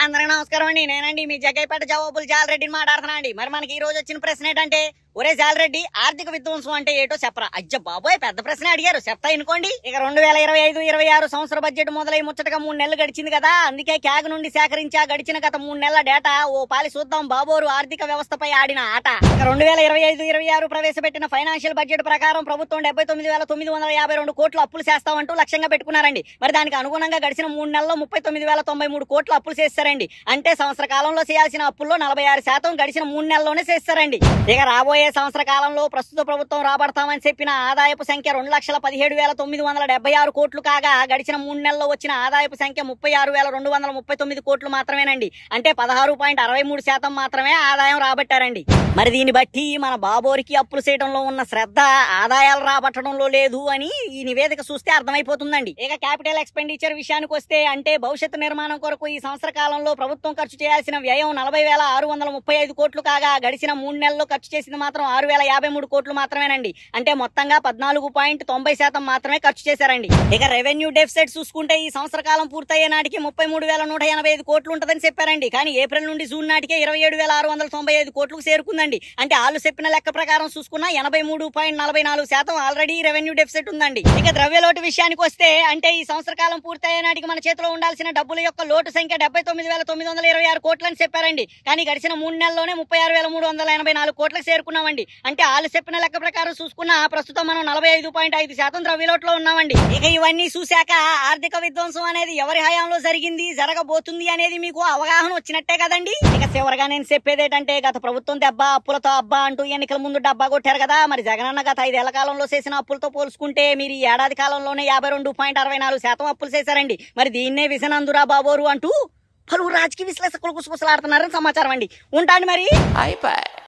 అందరికీ నమస్కారం అండి. నేనండి మీ జగ్గైపేట జవాబులు జాలరెడ్డిని మాట్లాడుతున్నా అండి. మరి మనకి ఈ రోజు వచ్చిన ప్రశ్న ఏంటంటే, ఒరే జాలరెడ్డి ఆర్థిక విధ్వంసం అంటే ఏటో చెప్పరా? అజ్జ బాబోయ్, పెద్ద ప్రశ్న అడిగారు, చెప్తా అనుకోండి. ఇక 2025-26 సంవత్సర బడ్జెట్ మొదలై ముచ్చటగా 3 నెలలు గడిచింది కదా. అందుకే క్యాగ్ నుండి సేకరించా గడిచిన గత 3 నెలల డేటా ఓ పాలి చూద్దాం బాబోరు ఆర్థిక వ్యవస్థపై ఆడిన ఆట. ఇక 2025-26 ప్రవేశపెట్టిన ఫైనాన్షియల్ బడ్జెట్ ప్రకారం ప్రభుత్వం 79,952 కోట్లు అప్పులు చేస్తామంటూ లక్ష్యంగా పెట్టుకున్నారండి. మరి దానికి అనుగుణంగా గడిచిన 3 నెలల్లో 39,093 కోట్లు అప్పులు చేస్తారండి. అంటే సంవత్సర కాలంలో చేయాల్సిన అప్పుల్లో 46% గడిచిన 3 నెలల్లోనే చేస్తారండి. ఇక రాబోయే సంవత్సర కాలంలో ప్రస్తుత ప్రభుత్వం రాబడతామని చెప్పిన ఆదాయపు సంఖ్య 2,17,976 కోట్లు కాగా గడిచిన 3 నెలల్లో వచ్చిన ఆదాయపు సంఖ్య 36,239 కోట్లు మాత్రమేనండి. అంటే 16.63% మాత్రమే ఆదాయం రాబట్టారండి. మరి దీన్ని బట్టి మన బాబోరికి అప్పులు చేయడంలో ఉన్న శ్రద్ధ ఆదాయాలు రాబట్టడంలో లేదు అని ఈ నివేదిక చూస్తే అర్థమైపోతుందండి. ఇక క్యాపిటల్ ఎక్స్పెండిచర్ విషయానికి వస్తే, అంటే భవిష్యత్తు నిర్మాణం కొరకు ఈ సంవత్సర కాలంలో ప్రభుత్వం ఖర్చు చేయాల్సిన వ్యయం 40,635 కోట్లు కాగా గడిచిన 3 నెలల్లో ఖర్చు చేసింది మాత్రం 6,053 కోట్లు మాత్రమేనండి. అంటే మొత్తంగా 14.90% మాత్రమే ఖర్చు చేశారండి. ఇక రెవెన్యూ డెఫిసిట్ చూసుకుంటే ఈ సంవత్సర కాలం పూర్తయ్యే నాటికి 33,185 కోట్లు ఉంటదని చెప్పారండి. కానీ ఏప్రిల్ నుండి జూన్ నాటికే 27,695 కోట్లకు చేరుకుందండి. అంటే వాళ్ళు చెప్పిన లెక్క ప్రకారం చూసుకున్నా 83.44% ఆల్రెడీ రెవెన్యూ డెఫిసిట్ ఉందండి. ఇక ద్రవ్యలోటు విషయానికి వస్తే, అంటే ఈ సంవత్సర కాలం పూర్తయ్యే నాటికి మన చేతిలో ఉండాల్సిన డబ్బుల యొక్క లోటు సంఖ్య 79,926 కోట్లు అని చెప్పారండి. కానీ గడిచిన 3 నెలల్లోనే 36,384 కోట్లకు చేరుకున్నామండి. అంటే వాళ్ళు చెప్పిన లెక్క ప్రకారం చూసుకున్నా ప్రస్తుతం మనం 45.5% ద్రవ్యలోటులో ఉన్నామండి. ఇక ఇవన్నీ చూశాక ఆర్థిక విధ్వంసం అనేది ఎవరి హయాంలో జరిగింది, జరగబోతుంది అనేది మీకు అవగాహన వచ్చినట్టే కదండి. ఇక చివరిగా నేను చెప్పేది ఏంటంటే, గత ప్రభుత్వం దెబ్బ అప్పులతో అబ్బా అంటూ ఎన్నికల ముందు డబ్బా కొట్టారు కదా. మరి జగనన్న గత 5 ఏళ్ల కాలంలో చేసిన అప్పులతో పోల్చుకుంటే మీరు ఈ ఏడాది కాలంలోనే 52.64% అప్పులు చేశారండి. మరి దీన్నే విజనందురా బాబోరు అంటూ పలువురు రాజకీయ విశ్లేషకులు గుసగుసలాడుతున్నారని సమాచారం అండి. ఉంటాండి మరి.